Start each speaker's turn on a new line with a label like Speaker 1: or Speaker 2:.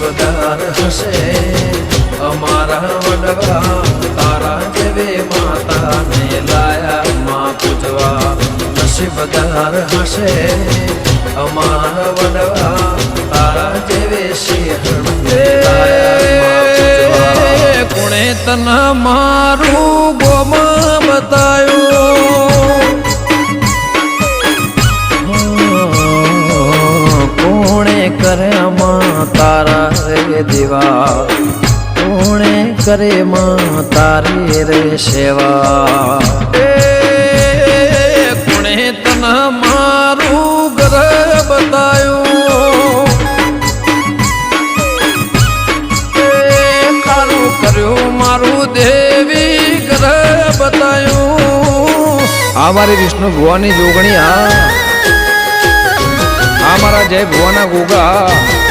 Speaker 1: નસીબદાર હશે અમારા વડવા તારા જેવે માતાને લાયા માં પૂજવા નસીબદાર હશે અમારા વડવા તારા જેવે સિંહણને લાયા માં પૂજવા કોણે તને મારું ગોમાં બતાયું કોણે કરે માં તારા રે દેવા કોણે કરે માં તારી રે સેવા કોણે તને મારું ઘર બતાયું ખારું કર્યું મારું દેવી ઘર બતાયું આ મારી વિષ્ણુ ભુવાની જોગણી આ મારા જય ભુવાના ગોગા